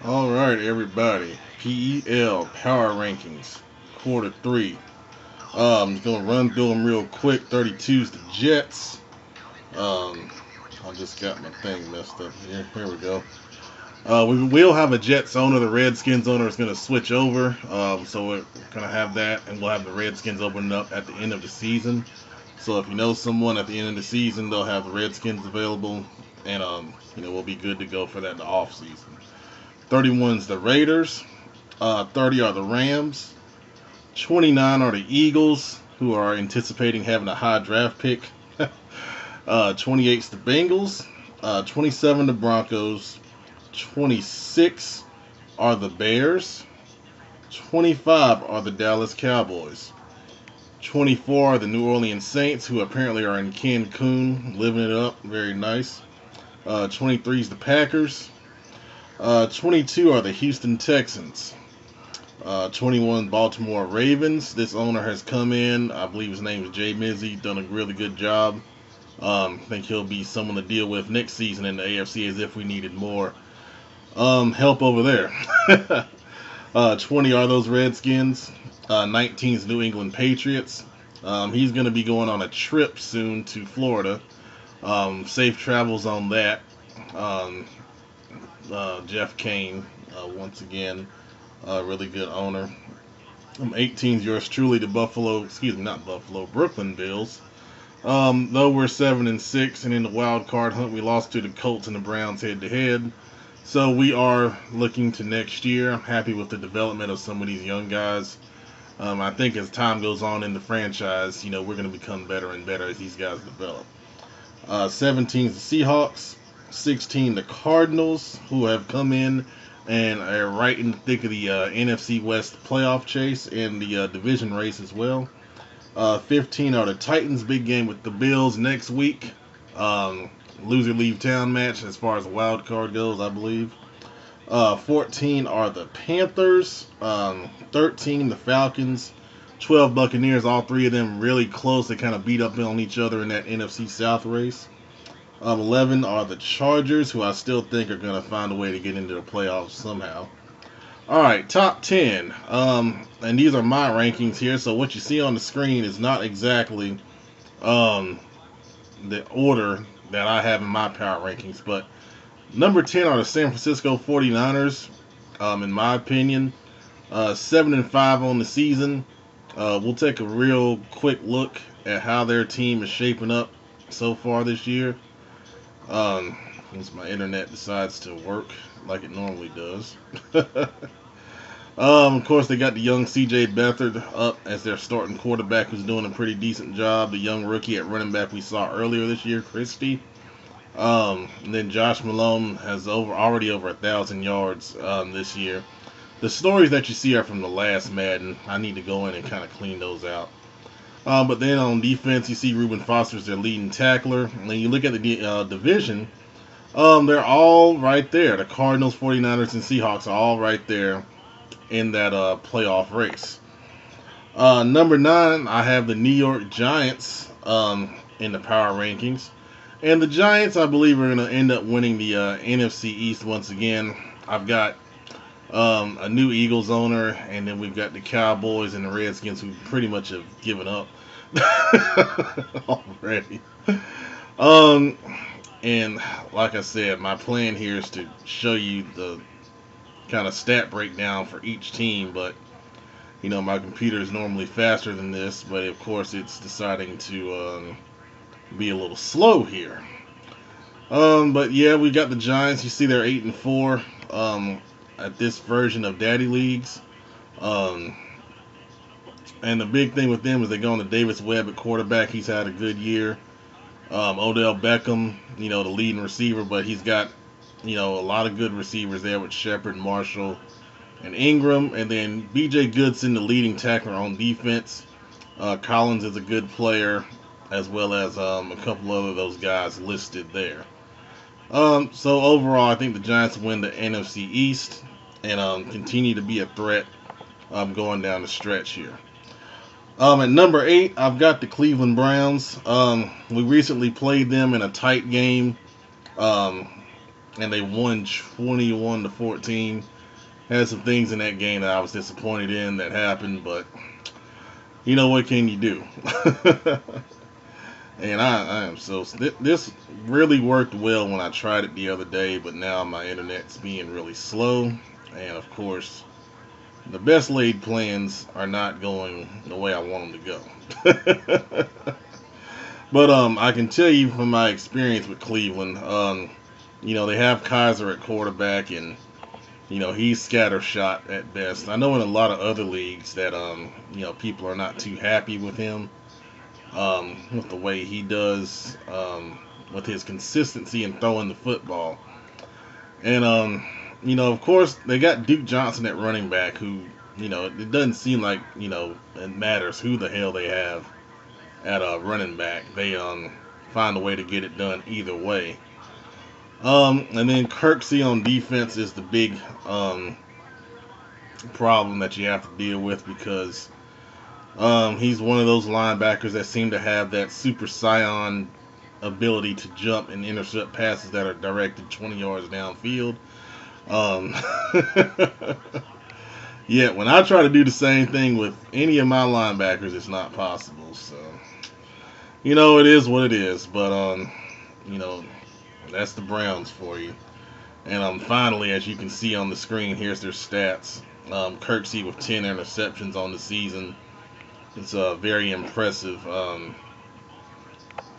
All right, everybody. PEL Power Rankings, Quarter 3. I'm just gonna run through them real quick. 32's the Jets. Um, I just got my thing messed up here. Here we go. We will have a Jets owner. The Redskins owner is gonna switch over. So we're gonna have that, and we'll have the Redskins open up at the end of the season. So if you know someone at the end of the season, they'll have the Redskins available, and we'll be good to go for that in the off season. 31's the Raiders. 30 are the Rams. 29 are the Eagles, who are anticipating having a high draft pick. 28's the Bengals. 27 the Broncos. 26 are the Bears. 25 are the Dallas Cowboys. 24 are the New Orleans Saints, who apparently are in Cancun, living it up. Very nice. 23 is the Packers. 22 are the Houston Texans. 21 Baltimore Ravens. This owner has come in. I believe his name is Jay Mizzy. Done a really good job. I think he'll be someone to deal with next season in the AFC as if we needed more help over there. 20 are those Redskins. 19 is New England Patriots. He's going to be going on a trip soon to Florida. Safe travels on that. Jeff Kane, once again, really good owner. 18 is yours truly, the Brooklyn Bills. Though we're 7-6, and in the wild card hunt, we lost to the Colts and the Browns head to head. So we are looking to next year. I'm happy with the development of some of these young guys. I think as time goes on in the franchise, we're going to become better and better as these guys develop. 17 is the Seahawks. 16 the Cardinals, who have come in and are right in the thick of the NFC West playoff chase and the division race as well. 15 are the Titans, big game with the Bills next week. Loser leave town match as far as the wild card goes, I believe. 14 are the Panthers. 13 the Falcons. 12 Buccaneers, all three of them really close. They kind of beat up on each other in that NFC South race. 11 are the Chargers, who I still think are going to find a way to get into the playoffs somehow. All right, top 10. And these are my rankings here. So what you see on the screen is not exactly the order that I have in my power rankings. But number 10 are the San Francisco 49ers, in my opinion. 7-5 on the season. We'll take a real quick look at how their team is shaping up so far this year. Once my internet decides to work like it normally does. Of course, they got the young C.J. Beathard up as their starting quarterback, who's doing a pretty decent job. The young rookie at running back we saw earlier this year, Christie. And then Josh Malone has already over 1,000 yards this year. The stories that you see are from the last Madden. I need to go in and kind of clean those out. But then on defense, you see Reuben Foster's their leading tackler. And then you look at the division, they're all right there. The Cardinals, 49ers, and Seahawks are all right there in that playoff race. Number 9, I have the New York Giants in the power rankings. And the Giants, I believe, are going to end up winning the NFC East once again. I've got a new Eagles owner, and then we've got the Cowboys and the Redskins, who pretty much have given up already. And like I said, my plan here is to show you the kind of stat breakdown for each team, but my computer is normally faster than this, but of course it's deciding to be a little slow here. But yeah, we got the Giants. You see they're 8-4 at this version of Daddy Leagues. And the big thing with them is they go on to Davis Webb at quarterback. He's had a good year. Odell Beckham, the leading receiver, but he's got, a lot of good receivers there with Shepard, Marshall, and Ingram. And then B.J. Goodson, the leading tackler on defense. Collins is a good player, as well as a couple other of those guys listed there. So overall, I think the Giants win the NFC East and continue to be a threat going down the stretch here. At number 8, I've got the Cleveland Browns. We recently played them in a tight game, and they won 21-14. Had some things in that game that I was disappointed in that happened, but you know what can you do? And I am so this really worked well when I tried it the other day, but now my internet's being really slow, and of course the best laid plans are not going the way I want them to go. But I can tell you from my experience with Cleveland, they have Kaiser at quarterback, and he's scattershot at best. I know in a lot of other leagues that people are not too happy with him, with the way he does, with his consistency in throwing the football. And of course they got Duke Johnson at running back, who it doesn't seem like it matters who the hell they have at running back. They find a way to get it done either way. And then Kirksey on defense is the big problem that you have to deal with, because he's one of those linebackers that seem to have that super scion ability to jump and intercept passes that are directed 20 yards downfield. Yet when I try to do the same thing with any of my linebackers, it's not possible. So, it is what it is. But, that's the Browns for you. And finally, as you can see on the screen, here's their stats. Kirksey with 10 interceptions on the season. It's a very impressive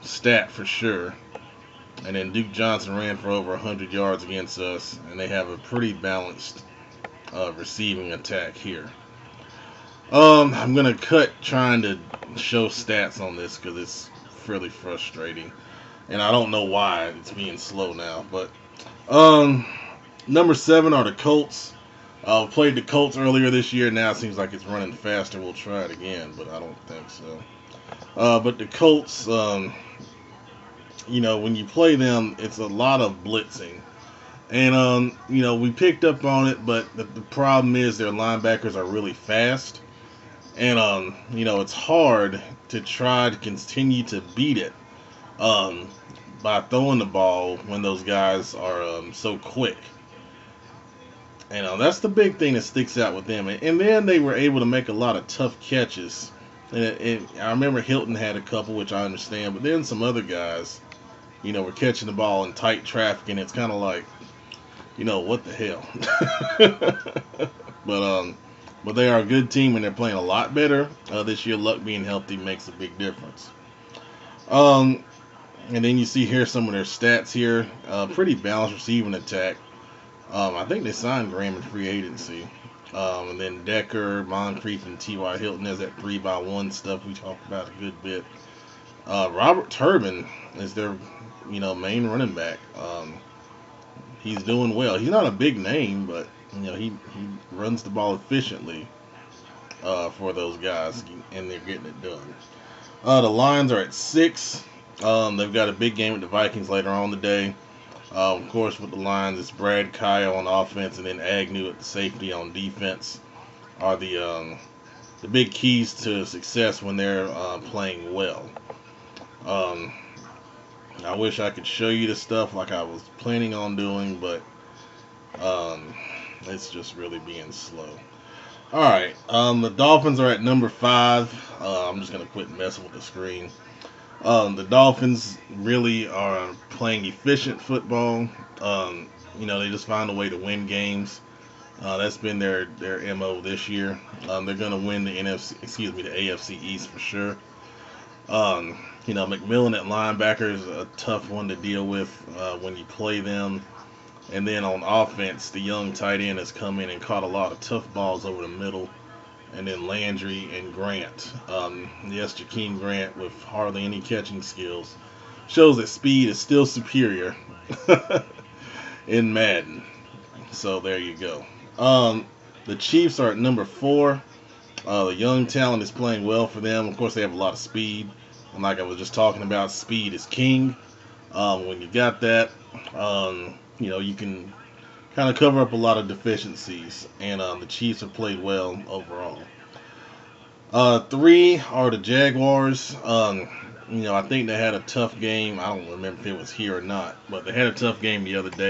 stat for sure. And then Duke Johnson ran for over 100 yards against us, and they have a pretty balanced receiving attack here. I'm going to cut trying to show stats on this because it's fairly frustrating. And I don't know why it's being slow now. But number 7 are the Colts. Played the Colts earlier this year. Now it seems like it's running faster. We'll try it again, but I don't think so. But the Colts, when you play them, it's a lot of blitzing. And, we picked up on it, but the problem is their linebackers are really fast. And, it's hard to try to continue to beat it by throwing the ball when those guys are so quick. And that's the big thing that sticks out with them. And then they were able to make a lot of tough catches. And I remember Hilton had a couple, which I understand. But then some other guys, were catching the ball in tight traffic. And it's kind of like, what the hell? But they are a good team, and they're playing a lot better this year. Luck being healthy makes a big difference. And then you see here some of their stats here. Pretty balanced receiving attack. I think they signed Graham in free agency. And then Decker, Moncrief, and T.Y. Hilton has that 3x1 stuff we talked about a good bit. Robert Turbin is their, main running back. He's doing well. He's not a big name, but, he runs the ball efficiently for those guys, and they're getting it done. The Lions are at 6. They've got a big game with the Vikings later on today. Of course, with the Lions, it's Brad Kyle on offense, and then Agnew at the safety on defense are the big keys to success when they're playing well. I wish I could show you the stuff like I was planning on doing, but it's just really being slow. Alright, the Dolphins are at number 5. I'm just going to quit messing with the screen. The Dolphins really are playing efficient football. They just find a way to win games. That's been their MO this year. They're going to win the AFC East for sure. McMillan at linebacker is a tough one to deal with when you play them. And then on offense, the young tight end has come in and caught a lot of tough balls over the middle. And then Landry and Grant. Yes, Jakeem Grant with hardly any catching skills shows that speed is still superior in Madden. So there you go. The Chiefs are at number 4. The young talent is playing well for them. Of course, they have a lot of speed. And like I was just talking about, speed is king. When you got that, you can kind of cover up a lot of deficiencies. And the Chiefs have played well overall. 3 are the Jaguars. I think they had a tough game. I don't remember if it was here or not. But they had a tough game the other day.